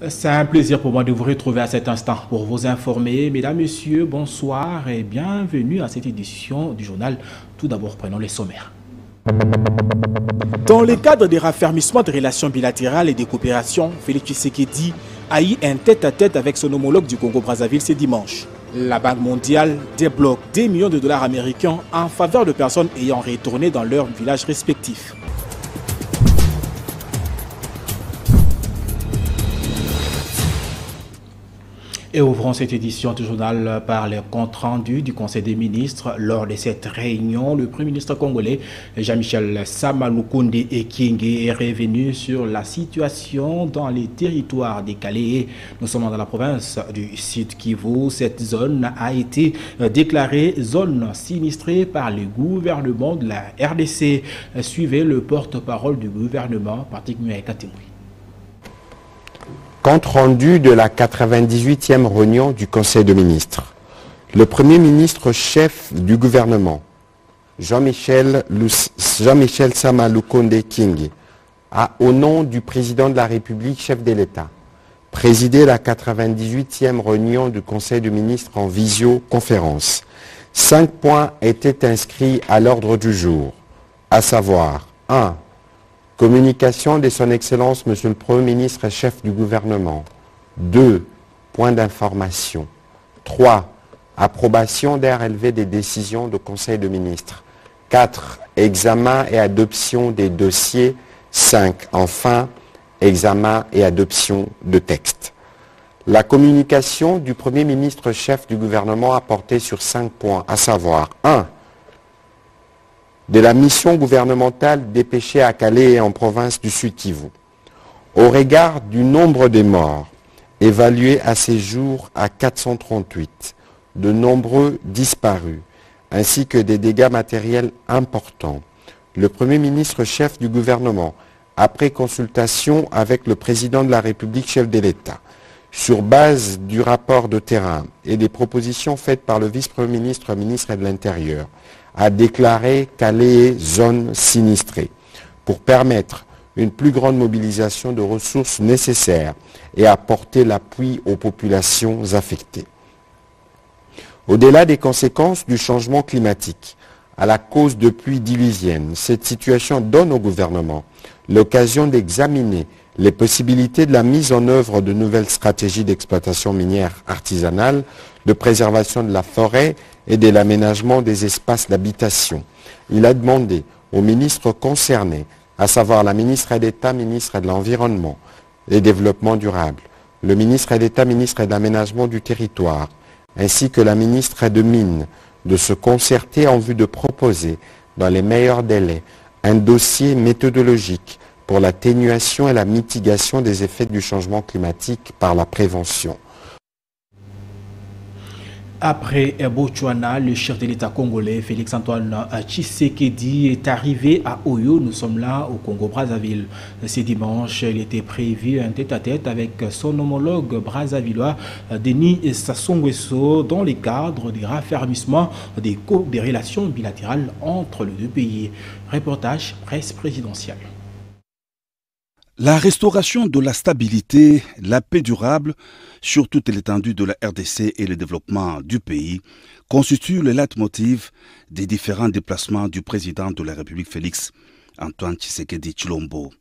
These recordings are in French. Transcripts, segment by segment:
C'est un plaisir pour moi de vous retrouver à cet instant pour vous informer. Mesdames, Messieurs, bonsoir et bienvenue à cette édition du journal. Tout d'abord, prenons les sommaires. Dans le cadre des raffermissements de relations bilatérales et de coopération, Félix Tshisekedi a eu un tête-à-tête avec son homologue du Congo-Brazzaville ce dimanche. La Banque mondiale débloque des millions de dollars américains en faveur de personnes ayant retourné dans leurs villages respectifs. Et ouvrons cette édition du journal par les comptes rendus du Conseil des ministres. Lors de cette réunion, le Premier ministre congolais Jean-Michel Sama Lukonde Ekengue est revenu sur la situation dans les territoires décalés. Nous sommes dans la province du Sud Kivu. Cette zone a été déclarée zone sinistrée par le gouvernement de la RDC. Suivez le porte-parole du gouvernement, Patrick Muaïkatimouy. Compte rendu de la 98e réunion du Conseil des ministres. Le Premier ministre chef du gouvernement, Jean-Michel Sama Lukonde Ekengue, a, au nom du président de la République, chef de l'État, présidé la 98e réunion du Conseil des ministres en visioconférence. 5 points étaient inscrits à l'ordre du jour, à savoir 1. Communication de son Excellence, Monsieur le Premier ministre et chef du gouvernement. 2. Point d'information. 3. Approbation des relevés des décisions du Conseil des ministres. 4. Examen et adoption des dossiers. 5. Enfin, examen et adoption de textes. La communication du Premier ministre chef du gouvernement a porté sur 5 points, à savoir 1. De la mission gouvernementale dépêchée à Calais et en province du Sud Kivu. Au regard du nombre de morts, évalué à ces jours à 438, de nombreux disparus, ainsi que des dégâts matériels importants, le Premier ministre chef du gouvernement, après consultation avec le président de la République chef de l'État, sur base du rapport de terrain et des propositions faites par le vice-premier ministre, ministre de l'Intérieur, a déclaré Calais zone sinistrée pour permettre une plus grande mobilisation de ressources nécessaires et apporter l'appui aux populations affectées. Au-delà des conséquences du changement climatique, à la cause de pluies diluviennes, cette situation donne au gouvernement l'occasion d'examiner les possibilités de la mise en œuvre de nouvelles stratégies d'exploitation minière artisanale, de préservation de la forêt et de l'aménagement des espaces d'habitation. Il a demandé aux ministres concernés, à savoir la ministre d'État, ministre de l'Environnement et Développement durable, le ministre d'État, ministre de l'Aménagement du territoire, ainsi que la ministre de Mines, de se concerter en vue de proposer, dans les meilleurs délais, un dossier méthodologique pour l'atténuation et la mitigation des effets du changement climatique par la prévention. Après Botswana, le chef de l'État congolais, Félix-Antoine Tshisekedi, est arrivé à Oyo. Nous sommes là au Congo-Brazzaville. Ce dimanche, il était prévu un tête-à-tête avec son homologue brazzavillois, Denis Sassou Nguesso, dans le cadre du raffermissement des relations bilatérales entre les deux pays. Reportage presse présidentielle. La restauration de la stabilité, la paix durable sur toute l'étendue de la RDC et le développement du pays constituent le leitmotiv des différents déplacements du président de la République Félix-Antoine Tshisekedi Tshilombo.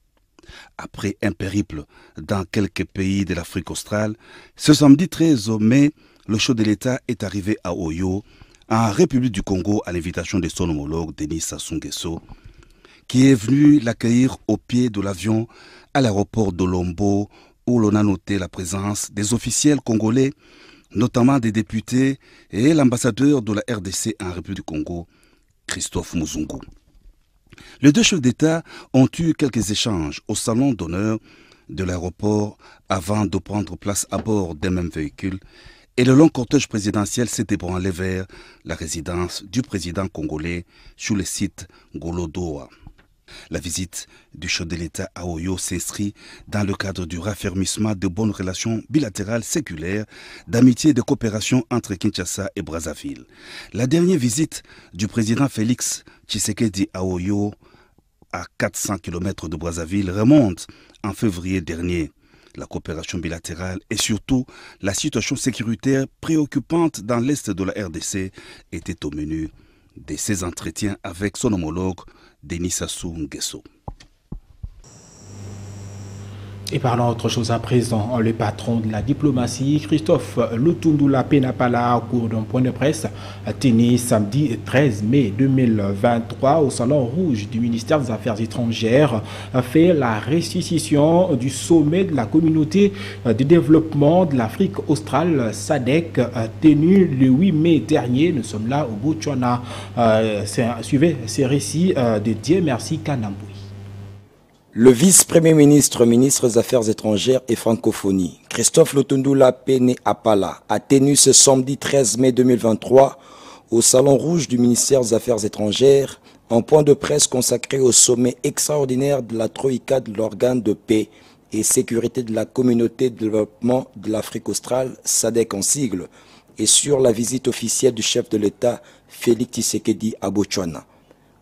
Après un périple dans quelques pays de l'Afrique australe, ce samedi 13 mai, le chef de l'État est arrivé à Oyo, en République du Congo, à l'invitation de son homologue Denis Sassou Nguesso, qui est venu l'accueillir au pied de l'avion à l'aéroport de Lombo, où l'on a noté la présence des officiels congolais, notamment des députés et l'ambassadeur de la RDC en République du Congo, Christophe Muzungu. Les deux chefs d'État ont eu quelques échanges au salon d'honneur de l'aéroport avant de prendre place à bord d'un même véhicule, et le long cortège présidentiel s'est ébranlé vers la résidence du président congolais sur le site Golodoa. La visite du chef de l'État à Oyo s'inscrit dans le cadre du raffermissement de bonnes relations bilatérales séculaires, d'amitié et de coopération entre Kinshasa et Brazzaville. La dernière visite du président Félix Tshisekedi à Oyo, à 400 km de Brazzaville, remonte en février dernier. La coopération bilatérale et surtout la situation sécuritaire préoccupante dans l'est de la RDC étaient au menu de ces entretiens avec son homologue Denis Sassou Nguesso. Et parlons autre chose à présent, le patron de la diplomatie, Christophe Lutundula Penapala, au cours d'un point de presse tenu samedi 13 mai 2023 au Salon Rouge du ministère des Affaires étrangères, a fait la restitution du sommet de la communauté de développement de l'Afrique australe, SADC, tenu le 8 mai dernier. Nous sommes là au Botswana. Suivez ces récits de Dieu Merci Kanamboui. Le vice-premier ministre, ministre des Affaires étrangères et francophonie, Christophe Lutundula Penapala, a tenu ce samedi 13 mai 2023 au Salon Rouge du ministère des Affaires étrangères un point de presse consacré au sommet extraordinaire de la Troïka de l'organe de paix et sécurité de la communauté de développement de l'Afrique australe, SADC en sigle, et sur la visite officielle du chef de l'État, Félix Tshisekedi à Botswana.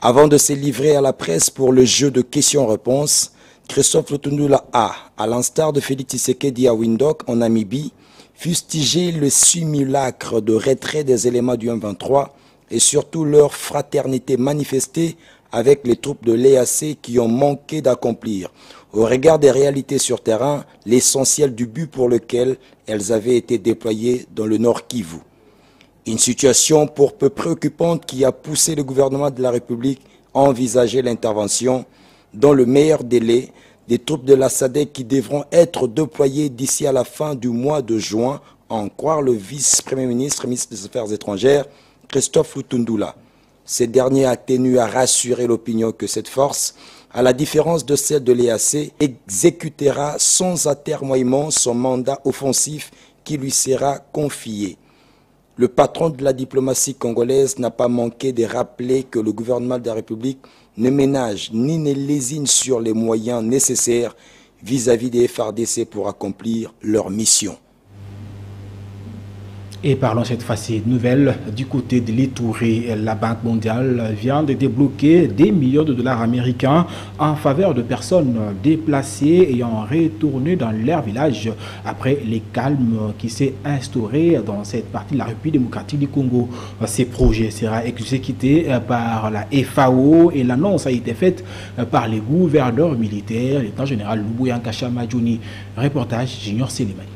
Avant de se livrer à la presse pour le jeu de questions-réponses, Christophe Lutundula a, à l'instar de Félix Tshisekedi à Windhoek en Namibie, fustigé le simulacre de retrait des éléments du M23 et surtout leur fraternité manifestée avec les troupes de l'EAC qui ont manqué d'accomplir, au regard des réalités sur terrain, l'essentiel du but pour lequel elles avaient été déployées dans le Nord Kivu. Une situation pour peu préoccupante qui a poussé le gouvernement de la République à envisager l'intervention dans le meilleur délai des troupes de la SADC qui devront être déployées d'ici à la fin du mois de juin, à en croire le vice-premier ministre, ministre des Affaires étrangères, Christophe Lutundula. Ce dernier a tenu à rassurer l'opinion que cette force, à la différence de celle de l'EAC, exécutera sans atermoiement son mandat offensif qui lui sera confié. Le patron de la diplomatie congolaise n'a pas manqué de rappeler que le gouvernement de la République ne ménage ni ne lésine sur les moyens nécessaires vis-à-vis des FARDC pour accomplir leur mission. Et parlons cette fois-ci de nouvelles du côté de l'Itourie. La Banque mondiale vient de débloquer des millions de dollars américains en faveur de personnes déplacées ayant retourné dans leur village après les calmes qui s'est instauré dans cette partie de la République démocratique du Congo. Ces projets seront exécutés par la FAO et l'annonce a été faite par les gouverneurs militaires, l'état général Lubuya Nkashama-Djuni. Reportage Junior Selimani.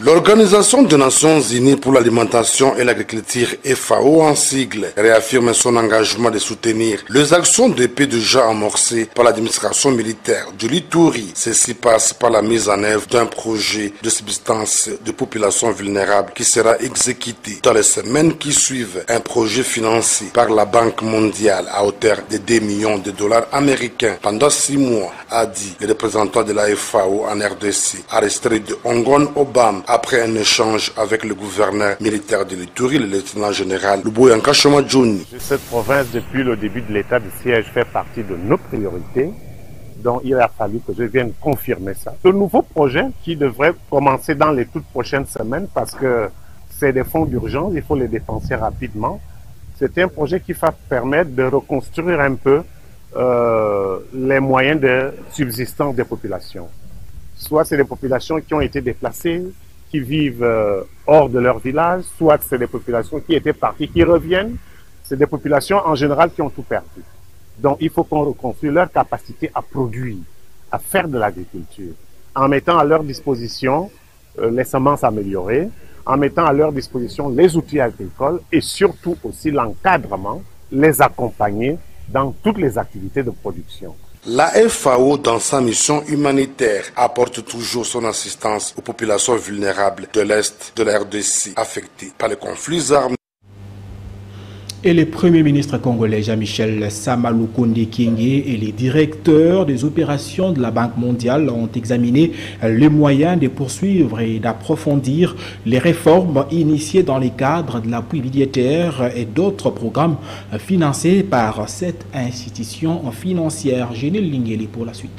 L'Organisation des Nations Unies pour l'alimentation et l'agriculture, FAO en sigle, réaffirme son engagement de soutenir les actions de paix déjà amorcées par l'administration militaire de l'Itourie. Ceci passe par la mise en œuvre d'un projet de subsistance de populations vulnérables qui sera exécuté dans les semaines qui suivent. Un projet financé par la Banque mondiale à hauteur de 2 millions de dollars américains pendant 6 mois, a dit le représentant de la FAO en RDC, Aristide Ongon Obama, après un échange avec le gouverneur militaire de l'Itourie, le lieutenant général Lubuya Nkashama-Djuni. Cette province, depuis le début de l'état de siège, fait partie de nos priorités, donc il a fallu que je vienne confirmer ça. Ce nouveau projet qui devrait commencer dans les toutes prochaines semaines, parce que c'est des fonds d'urgence, il faut les dépenser rapidement. C'est un projet qui va permettre de reconstruire un peu les moyens de subsistance des populations. Soit c'est des populations qui ont été déplacées, qui vivent hors de leur village, soit c'est des populations qui étaient parties, qui reviennent. C'est des populations en général qui ont tout perdu. Donc il faut qu'on reconstruise leur capacité à produire, à faire de l'agriculture, en mettant à leur disposition les semences améliorées, en mettant à leur disposition les outils agricoles et surtout aussi l'encadrement, les accompagner dans toutes les activités de production. La FAO, dans sa mission humanitaire, apporte toujours son assistance aux populations vulnérables de l'Est de la RDC affectées par les conflits armés. Et le Premier ministre congolais Jean-Michel Sama Lukonde Kyenge et les directeurs des opérations de la Banque mondiale ont examiné les moyens de poursuivre et d'approfondir les réformes initiées dans les cadres de l'appui budgétaire et d'autres programmes financés par cette institution financière. Génil Lingeli pour la suite.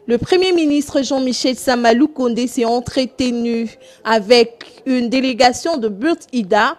Le Premier ministre Jean-Michel Sama Lukonde s'est entretenu avec une délégation de Burt-Ida,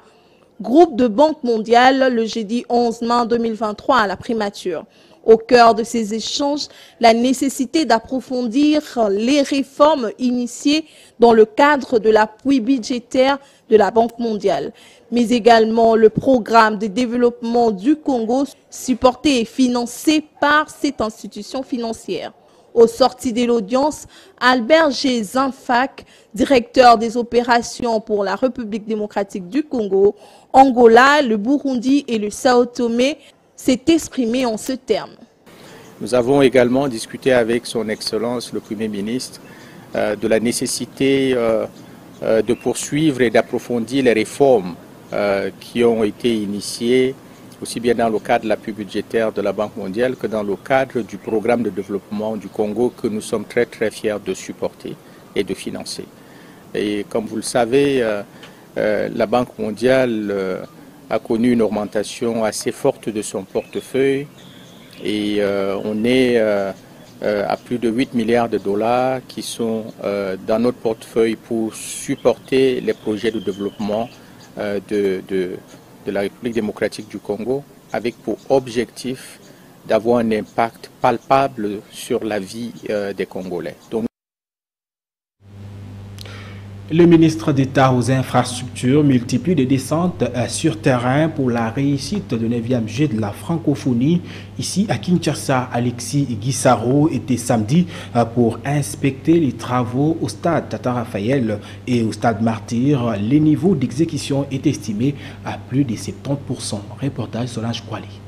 groupe de Banque mondiale, le jeudi 11 mai 2023 à la primature. Au cœur de ces échanges, la nécessité d'approfondir les réformes initiées dans le cadre de l'appui budgétaire de la Banque mondiale, mais également le programme de développement du Congo, supporté et financé par cette institution financière. Au sorti de l'audience, Albert G. Zinfak, directeur des opérations pour la République démocratique du Congo, Angola, le Burundi et le Sao Tomé, s'est exprimé en ce terme. Nous avons également discuté avec son Excellence le Premier ministre de la nécessité de poursuivre et d'approfondir les réformes qui ont été initiées aussi bien dans le cadre de l'appui budgétaire de la Banque mondiale que dans le cadre du programme de développement du Congo que nous sommes très fiers de supporter et de financer. Et comme vous le savez, la Banque mondiale a connu une augmentation assez forte de son portefeuille et on est à plus de 8 milliards de dollars qui sont dans notre portefeuille pour supporter les projets de développement de la République démocratique du Congo, avec pour objectif d'avoir un impact palpable sur la vie des Congolais. Donc, le ministre d'État aux infrastructures multiplie des descentes sur terrain pour la réussite du 9e Jeu de la francophonie. Ici à Kinshasa, Alexis Guissaro était samedi pour inspecter les travaux au stade Tata Raphaël et au stade Martyr. Les niveaux d'exécution est estimé à plus de 70%. Reportage Solange Kwali.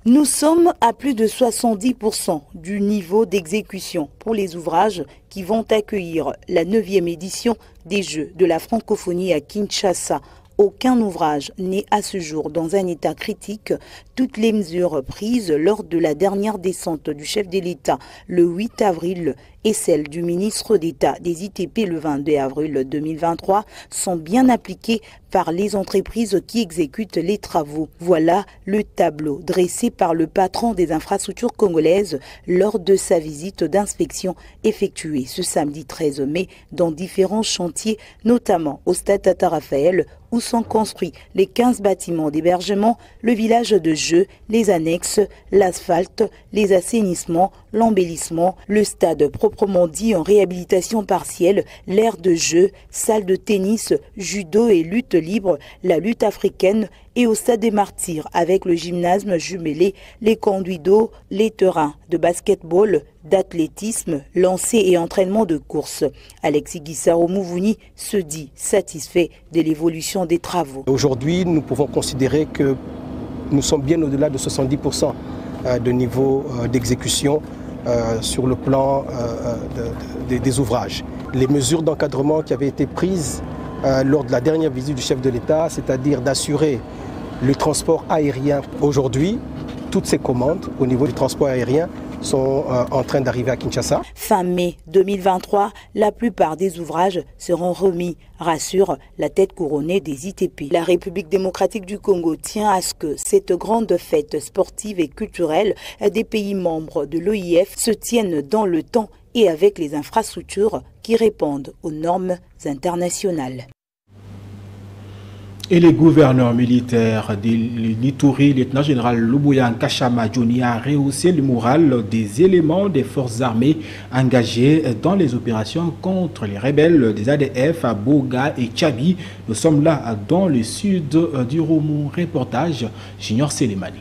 Nous sommes à plus de 70% du niveau d'exécution pour les ouvrages qui vont accueillir la 9e édition des Jeux de la francophonie à Kinshasa. Aucun ouvrage n'est à ce jour dans un état critique. Toutes les mesures prises lors de la dernière descente du chef de l'État le 8 avril et celle du ministre d'État des ITP le 22 avril 2023 sont bien appliquées par les entreprises qui exécutent les travaux. Voilà le tableau dressé par le patron des infrastructures congolaises lors de sa visite d'inspection effectuée ce samedi 13 mai dans différents chantiers, notamment au stade Tata Raphaël, où sont construits les 15 bâtiments d'hébergement, le village de jeu, les annexes, l'asphalte, les assainissements, l'embellissement, le stade proprement dit en réhabilitation partielle, l'aire de jeu, salle de tennis, judo et lutte libre, la lutte africaine et au stade des Martyrs avec le gymnase jumelé, les conduits d'eau, les terrains de basketball, d'athlétisme, lancer et entraînement de course. Alexis Guissaro Mouvouni se dit satisfait de l'évolution des travaux. Aujourd'hui, nous pouvons considérer que nous sommes bien au-delà de 70% de niveau d'exécution sur le plan des ouvrages. Les mesures d'encadrement qui avaient été prises lors de la dernière visite du chef de l'État, c'est-à-dire d'assurer le transport aérien. Aujourd'hui, toutes ces commandes au niveau du transport aérien sont en train d'arriver à Kinshasa. Fin mai 2023, la plupart des ouvrages seront remis, rassure la tête couronnée des ITP. La République démocratique du Congo tient à ce que cette grande fête sportive et culturelle des pays membres de l'OIF se tienne dans le temps et avec les infrastructures qui répondent aux normes internationales. Et le gouverneur militaire de l'Ituri, lieutenant-général Lubuya Kachama Johnny, a rehaussé le moral des éléments des forces armées engagés dans les opérations contre les rebelles des ADF à Boga et Tchabi. Nous sommes là dans le sud du Romou. Reportage Junior Selemani.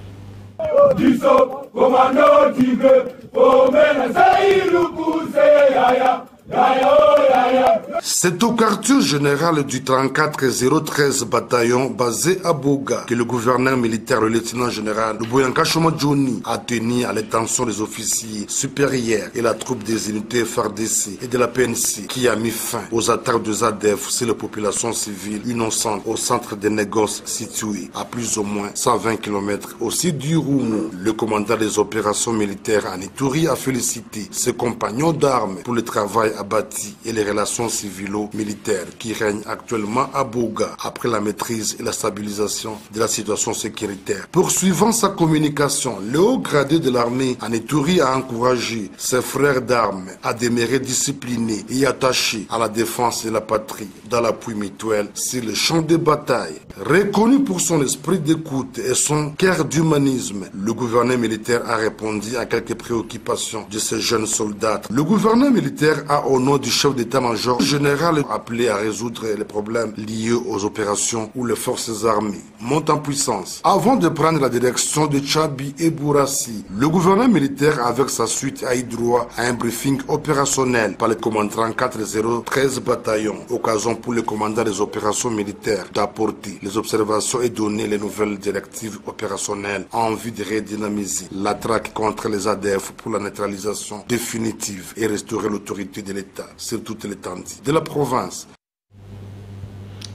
C'est au quartier général du 34013 bataillon basé à Boga que le gouverneur militaire, le lieutenant-général Lubuya Kachama Johnny, a tenu à l'attention des officiers supérieurs et la troupe des unités FARDC et de la PNC qui a mis fin aux attaques des ADF sur les populations civiles innocentes au centre des négoces situé à plus ou moins 120 km au sud du Roumou. Le commandant des opérations militaires en Ituri a félicité ses compagnons d'armes pour le travail abattus et les relations civilo-militaires qui règnent actuellement à Bouga après la maîtrise et la stabilisation de la situation sécuritaire. Poursuivant sa communication, le haut gradé de l'armée en Ituri a encouragé ses frères d'armes à demeurer disciplinés et attachés à la défense de la patrie dans l'appui mutuel sur le champ de bataille. Reconnu pour son esprit d'écoute et son cœur d'humanisme, le gouverneur militaire a répondu à quelques préoccupations de ces jeunes soldats. Le gouverneur militaire a, au nom du chef d'état-major général, appelé à résoudre les problèmes liés aux opérations où les forces armées montent en puissance. Avant de prendre la direction de Tchabi et Bourassi, le gouverneur militaire avec sa suite a eu droit à un briefing opérationnel par le commandant 4013 bataillon, occasion pour le commandant des opérations militaires d'apporter les observations et donner les nouvelles directives opérationnelles en vue de redynamiser la traque contre les ADF pour la neutralisation définitive et restaurer l'autorité de l'État sur toute l'étendue de la province.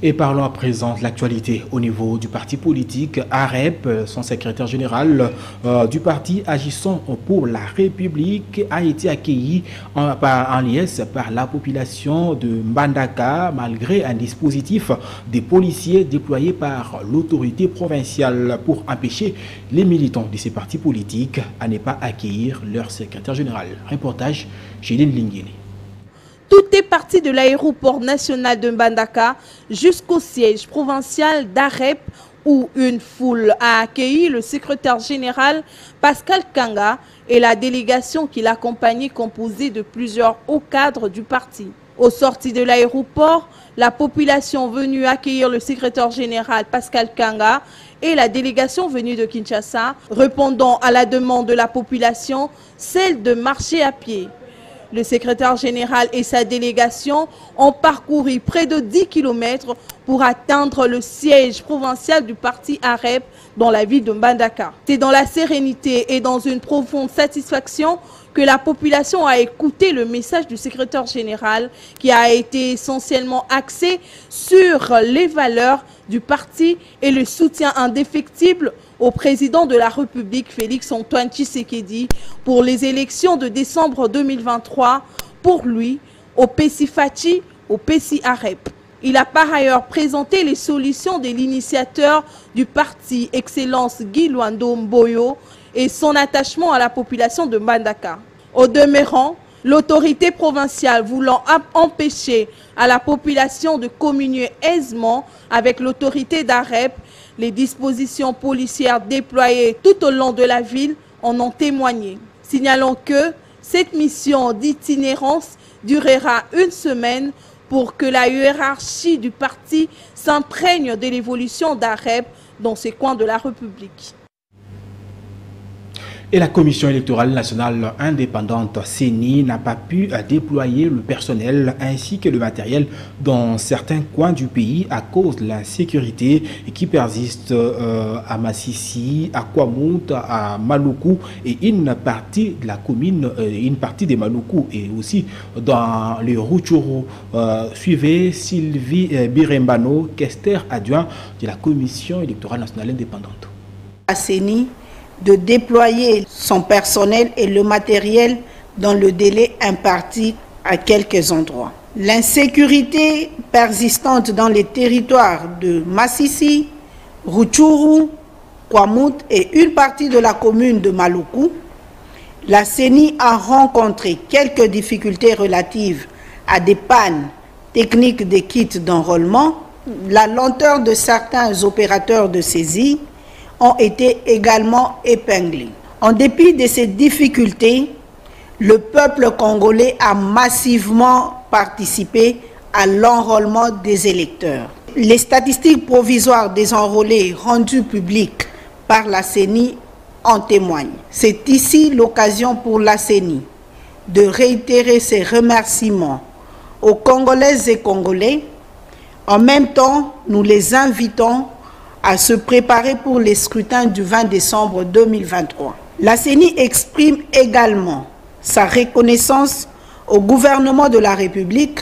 Et parlons à présent de l'actualité au niveau du parti politique. AREP, son secrétaire général du parti Agissons pour la République, a été accueilli en liesse par la population de Mbandaka malgré un dispositif des policiers déployé par l'autorité provinciale pour empêcher les militants de ces partis politiques à ne pas accueillir leur secrétaire général. Reportage Géline Lingili. Tout est parti de l'aéroport national de Mbandaka jusqu'au siège provincial d'AREP où une foule a accueilli le secrétaire général Pascal Kanga et la délégation qui l'accompagnait composée de plusieurs hauts cadres du parti. Au sorti de l'aéroport, la population venue accueillir le secrétaire général Pascal Kanga et la délégation venue de Kinshasa, répondant à la demande de la population, celle de marcher à pied. Le secrétaire général et sa délégation ont parcouru près de 10 km pour atteindre le siège provincial du parti AREP dans la ville de Mbandaka. C'est dans la sérénité et dans une profonde satisfaction que la population a écouté le message du secrétaire général qui a été essentiellement axé sur les valeurs du parti et le soutien indéfectible au président de la République Félix Antoine Tshisekedi pour les élections de décembre 2023, pour lui, au PECI Fachi, au PECI AREP. Il a par ailleurs présenté les solutions de l'initiateur du parti Excellence Guy Luando Mboyo et son attachement à la population de Mbandaka. Au demeurant, l'autorité provinciale voulant empêcher à la population de communier aisément avec l'autorité d'AREP, les dispositions policières déployées tout au long de la ville en ont témoigné. Signalons que cette mission d'itinérance durera une semaine pour que la hiérarchie du parti s'imprègne de l'évolution d'AREP dans ces coins de la République. Et la Commission électorale nationale indépendante CENI n'a pas pu déployer le personnel ainsi que le matériel dans certains coins du pays à cause de l'insécurité qui persiste à Massissi, à Kwamut, à Maluku et une partie de la commune, une partie des Maluku et aussi dans le Rutshuru. Suivez Sylvie Birembano, questeur adjoint de la Commission électorale nationale indépendante. À CENI de déployer son personnel et le matériel dans le délai imparti à quelques endroits. L'insécurité persistante dans les territoires de Massissi, Rutshuru, Kwamut et une partie de la commune de Maluku, la CENI a rencontré quelques difficultés relatives à des pannes techniques des kits d'enrôlement, la lenteur de certains opérateurs de saisie, ont été également épinglés. En dépit de ces difficultés, le peuple congolais a massivement participé à l'enrôlement des électeurs. Les statistiques provisoires des enrôlés rendues publiques par la CENI en témoignent. C'est ici l'occasion pour la CENI de réitérer ses remerciements aux Congolaises et Congolais. En même temps, nous les invitons à se préparer pour les scrutins du 20 décembre 2023. La CENI exprime également sa reconnaissance au gouvernement de la République,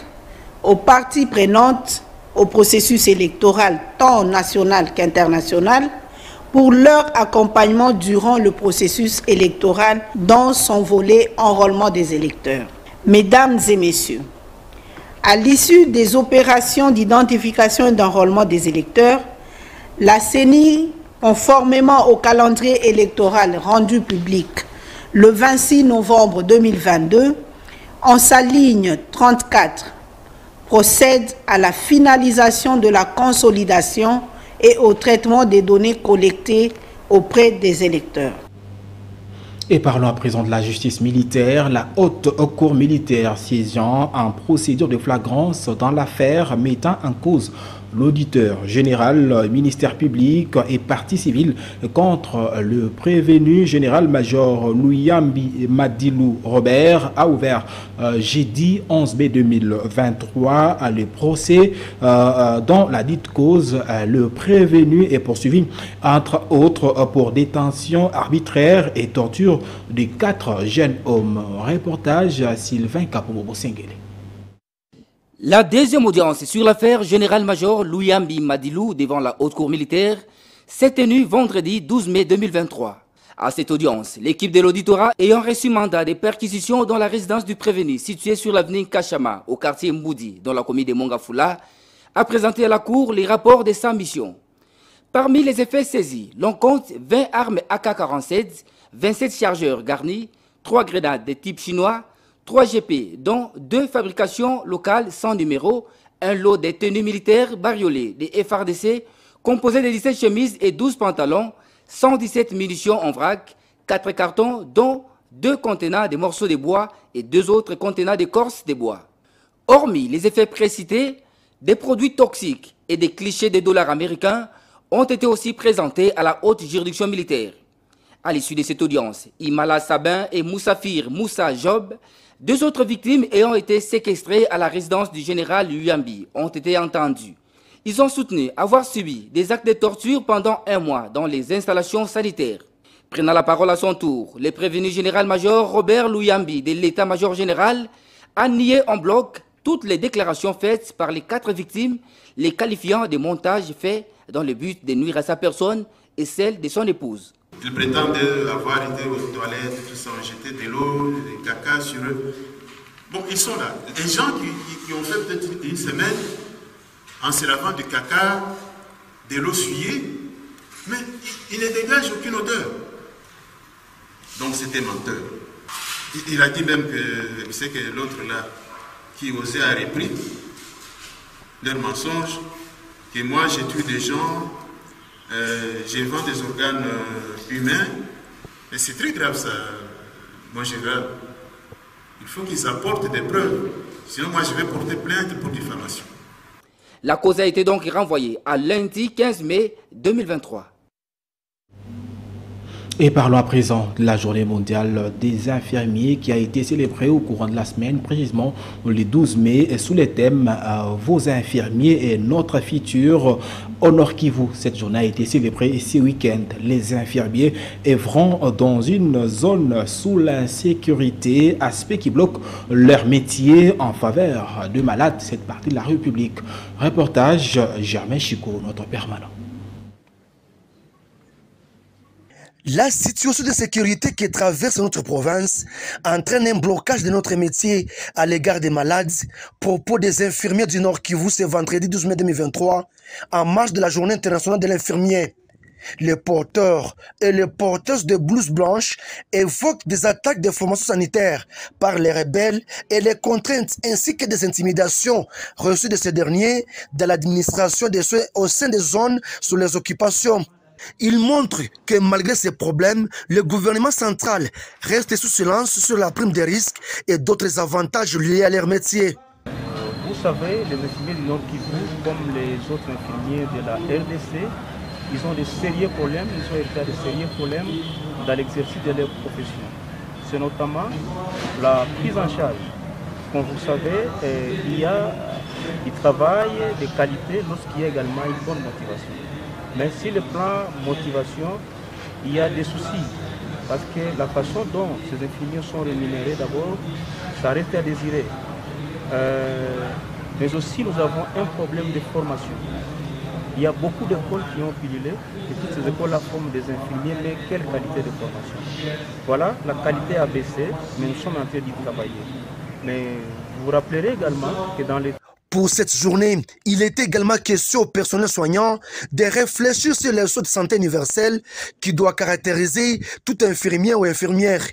aux parties prenantes au processus électoral tant national qu'international, pour leur accompagnement durant le processus électoral dans son volet enrôlement des électeurs. Mesdames et messieurs, À l'issue des opérations d'identification et d'enrôlement des électeurs, la CENI, conformément au calendrier électoral rendu public le 26 novembre 2022, en sa ligne 34, procède à la finalisation de la consolidation et au traitement des données collectées auprès des électeurs. Et parlons à présent de la justice militaire. La haute cour militaire siégeant en procédure de flagrance dans l'affaire mettant en cause l'auditeur général, ministère public et partie civile contre le prévenu général-major Louyambi Madilou Robert a ouvert jeudi 11 mai 2023 le procès dans la dite cause. Le prévenu est poursuivi entre autres pour détention arbitraire et torture de 4 jeunes hommes. Reportage Sylvain Kapobo-Sengele. La deuxième audience sur l'affaire général-major Louyambi Madilou devant la haute cour militaire s'est tenue vendredi 12 mai 2023. À cette audience, l'équipe de l'auditorat ayant reçu mandat de perquisition dans la résidence du prévenu située sur l'avenue Kachama au quartier Mboudi dans la commune de Mongafula a présenté à la cour les rapports de sa mission. Parmi les effets saisis, l'on compte 20 armes AK-47, 27 chargeurs garnis, 3 grenades de type chinois, 3 GP, dont 2 fabrications locales sans numéro, un lot de tenues militaires bariolées des FARDC composé de 17 chemises et 12 pantalons, 117 munitions en vrac, 4 cartons, dont 2 contenants de morceaux de bois et 2 autres contenants d'écorce de bois. Hormis les effets précités, des produits toxiques et des clichés de dollars américains ont été aussi présentés à la haute juridiction militaire. À l'issue de cette audience, Imala Sabin et Moussafir Moussa Job, 2 autres victimes ayant été séquestrées à la résidence du général Louyambi, ont été entendues. Ils ont soutenu avoir subi des actes de torture pendant 1 mois dans les installations sanitaires. Prenant la parole à son tour, le prévenu général-major Robert Louyambi de l'état-major général a nié en bloc toutes les déclarations faites par les 4 victimes, les qualifiant de montages faits dans le but de nuire à sa personne et celle de son épouse. Ils prétendent avoir été aux toilettes, tout ça, ont jeté de l'eau, des caca sur eux. Bon, ils sont là. Des gens qui ont fait peut-être une semaine en se lavant du caca, de l'eau souillée, mais ils ne dégagent aucune odeur. Donc c'était menteur. Il a dit même que, c'est que l'autre là, qui osait a repris leur mensonge, que moi j'ai tué des gens, je vends des organes humains, et c'est très grave ça, mon général. Il faut qu'ils apportent des preuves, sinon moi je vais porter plainte pour diffamation. La cause a été donc renvoyée à lundi 15 mai 2023. Et parlons à présent de la journée mondiale des infirmiers qui a été célébrée au courant de la semaine, précisément le 12 mai, sous le thème « Vos infirmiers et notre futur ». Au Nord Kivu, cette journée a été célébrée ce week-end. Les infirmiers œuvront dans une zone sous l'insécurité, aspect qui bloque leur métier en faveur de malades, cette partie de la République. Reportage Germain Chico, notre permanent. La situation de sécurité qui traverse notre province entraîne un blocage de notre métier à l'égard des malades. Propos des infirmiers du Nord Kivu ce vendredi 12 mai 2023, en marge de la journée internationale de l'infirmier. Les porteurs et les porteuses de blouses blanches évoquent des attaques de formations sanitaires par les rebelles et les contraintes ainsi que des intimidations reçues de ces derniers dans l'administration des soins au sein des zones sous les occupations. Il montre que malgré ces problèmes, le gouvernement central reste sous silence sur la prime des risques et d'autres avantages liés à leur métier. Vous savez, les infirmiers du Nord Kivu, comme les autres infirmiers de la RDC, ils ont de sérieux problèmes, ils ont été de sérieux problèmes dans l'exercice de leur profession. C'est notamment la prise en charge. Comme vous savez, ils travaillent de qualité lorsqu'il y a également une bonne motivation. Mais sur le plan motivation, il y a des soucis. Parce que la façon dont ces infirmiers sont rémunérés, d'abord, ça reste à désirer. Mais aussi, nous avons un problème de formation. Il y a beaucoup d'écoles qui ont pilulé, et toutes ces écoles-là forment des infirmiers, mais quelle qualité de formation? Voilà, la qualité a baissé, mais nous sommes en train d'y travailler. Mais Vous vous rappellerez également que dans les... Pour cette journée, il est également question au personnel soignant de réfléchir sur les soins de santé universelle qui doit caractériser tout infirmier ou infirmière.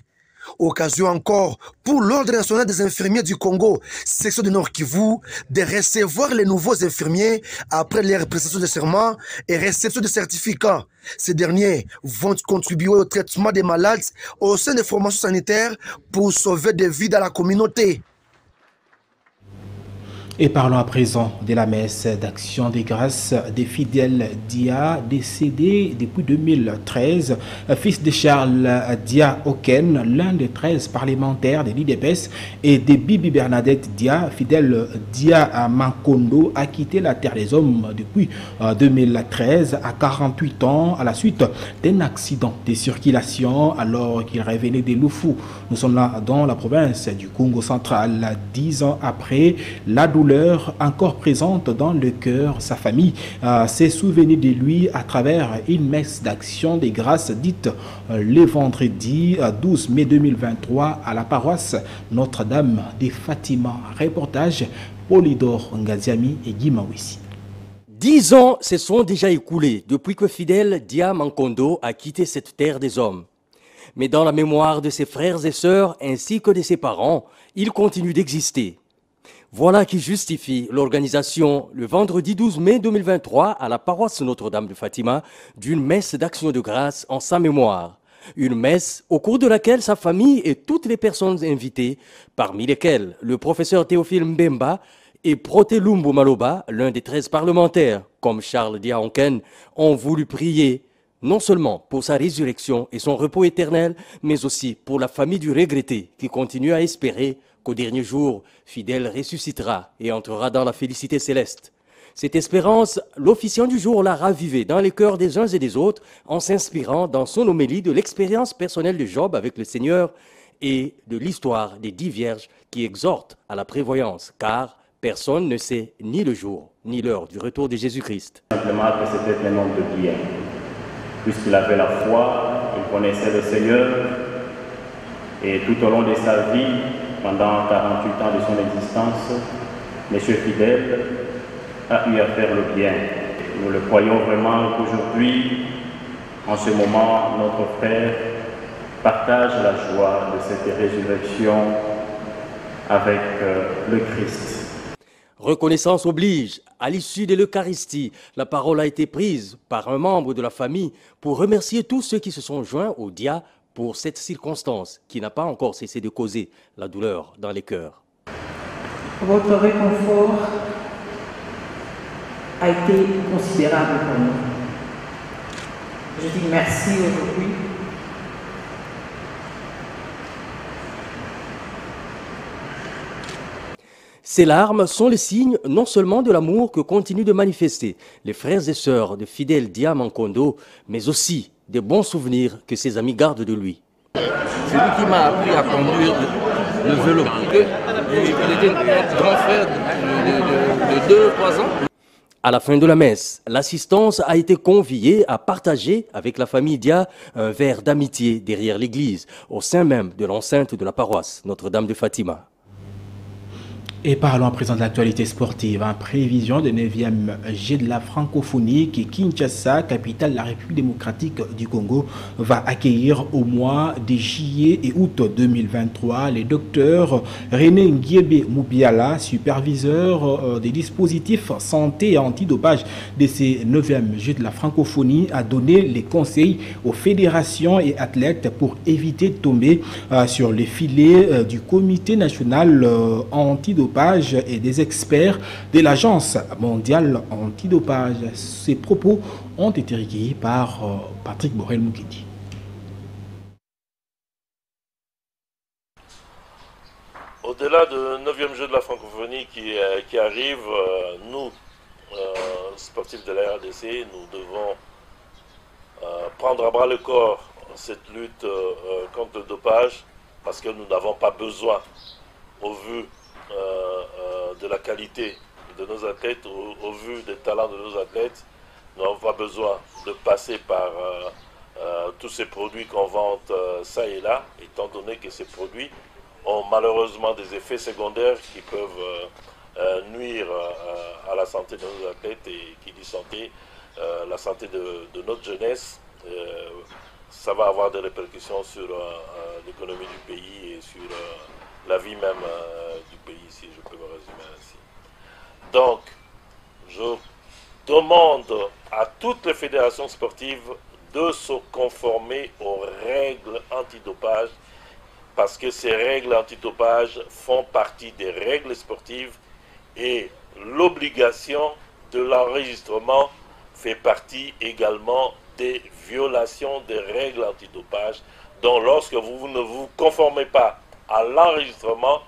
Occasion encore pour l'Ordre national des infirmiers du Congo, section du Nord Kivu, de recevoir les nouveaux infirmiers après leur prestation de serment et réception de certificats. Ces derniers vont contribuer au traitement des malades au sein des formations sanitaires pour sauver des vies dans la communauté. Et parlons à présent de la messe d'action des grâces des fidèles Dia, décédé depuis 2013, fils de Charles Dia Oken, l'un des 13 parlementaires de l'IDPS, et de Bibi Bernadette Dia, fidèle Dia Mankondo, a quitté la terre des hommes depuis 2013 à 48 ans à la suite d'un accident de circulation alors qu'il revenait de Lufu. Nous sommes là dans la province du Congo central. 10 ans après, la douleur encore présente dans le cœur, sa famille s'est souvenue de lui à travers une messe d'action des grâces dite le vendredi 12 mai 2023 à la paroisse Notre-Dame de Fatima. Reportage Polydor Ngaziami et Guy Mawissi. 10 ans se sont déjà écoulés depuis que fidèle Dia Mankondo a quitté cette terre des hommes. Mais dans la mémoire de ses frères et sœurs ainsi que de ses parents, il continue d'exister. Voilà qui justifie l'organisation le vendredi 12 mai 2023 à la paroisse Notre-Dame de Fatima d'une messe d'action de grâce en sa mémoire. Une messe au cours de laquelle sa famille et toutes les personnes invitées, parmi lesquelles le professeur Théophile Mbemba et Proté Lumbo Maloba, l'un des 13 parlementaires, comme Charles Dia Onken, ont voulu prier non seulement pour sa résurrection et son repos éternel, mais aussi pour la famille du regretté qui continue à espérer qu'au dernier jour, fidèle ressuscitera et entrera dans la félicité céleste. Cette espérance, l'officiant du jour l'a ravivée dans les cœurs des uns et des autres en s'inspirant dans son homélie de l'expérience personnelle de Job avec le Seigneur et de l'histoire des 10 vierges qui exhortent à la prévoyance, car personne ne sait ni le jour ni l'heure du retour de Jésus-Christ. Simplement que c'était un homme de bien, puisqu'il avait la foi, il connaissait le Seigneur et tout au long de sa vie, pendant 48 ans de son existence, M. Fidèle a eu à faire le bien. Nous le croyons vraiment qu'aujourd'hui, en ce moment, notre frère partage la joie de cette résurrection avec le Christ. Reconnaissance oblige. À l'issue de l'Eucharistie, la parole a été prise par un membre de la famille pour remercier tous ceux qui se sont joints au Dia pour cette circonstance qui n'a pas encore cessé de causer la douleur dans les cœurs. Votre réconfort a été considérable pour nous. Je dis merci aujourd'hui. Ces larmes sont le signe non seulement de l'amour que continuent de manifester les frères et sœurs de fidèles Dia Mankondo, mais aussi des bons souvenirs que ses amis gardent de lui. C'est lui qui m'a appris à conduire le vélo. Il était notre grand frère de 2-3 ans. À la fin de la messe, l'assistance a été conviée à partager avec la famille Dia un verre d'amitié derrière l'église, au sein même de l'enceinte de la paroisse Notre-Dame de Fatima. Et parlons à présent de l'actualité sportive. En prévision de 9e Jeux de la francophonie qui Kinshasa, capitale de la République démocratique du Congo, va accueillir au mois de juillet et août 2023 le docteur René Nguiebe Moubiala, superviseur des dispositifs santé et antidopage de ces 9e Jeux de la francophonie, a donné les conseils aux fédérations et athlètes pour éviter de tomber sur les filets du comité national antidopage et des experts de l'Agence mondiale antidopage. Ces propos ont été recueillis par Patrick Borel-Moukedi. Au-delà du 9e jeu de la francophonie qui arrive, nous, sportifs de la RDC, nous devons prendre à bras le corps cette lutte contre le dopage parce que nous n'avons pas besoin, au vu de la qualité de nos athlètes, au vu des talents de nos athlètes, nous n'avons pas besoin de passer par tous ces produits qu'on vante ça et là, étant donné que ces produits ont malheureusement des effets secondaires qui peuvent nuire à la santé de nos athlètes, et qui dit santé, la santé de notre jeunesse, ça va avoir des répercussions sur l'économie du pays et sur la vie même du pays, si je peux me résumer ainsi. Donc, je demande à toutes les fédérations sportives de se conformer aux règles antidopage, parce que ces règles antidopage font partie des règles sportives et l'obligation de l'enregistrement fait partie également des violations des règles antidopage. Donc lorsque vous ne vous conformez pas à l'enregistrement,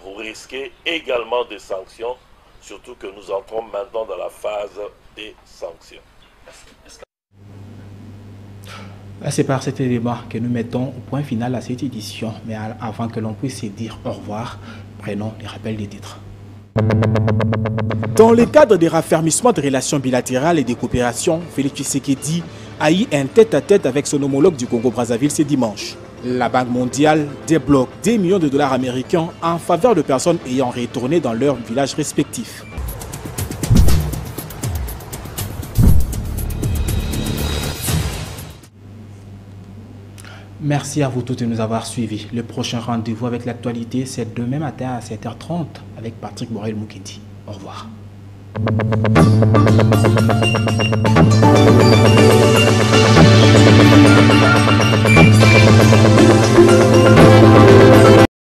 vous risquez également des sanctions, surtout que nous entrons maintenant dans la phase des sanctions. C'est par cet élément que nous mettons au point final à cette édition. Mais avant que l'on puisse se dire au revoir, prenons les rappels des titres. Dans le cadre des raffermissements de relations bilatérales et de coopération, Félix Tshisekedi a eu un tête-à-tête avec son homologue du Congo-Brazzaville ce dimanche. La Banque mondiale débloque des millions de dollars américains en faveur de personnes ayant retourné dans leurs villages respectifs. Merci à vous tous de nous avoir suivis. Le prochain rendez-vous avec l'actualité, c'est demain matin à 7h30 avec Patrick Borel-Moukedi. Au revoir.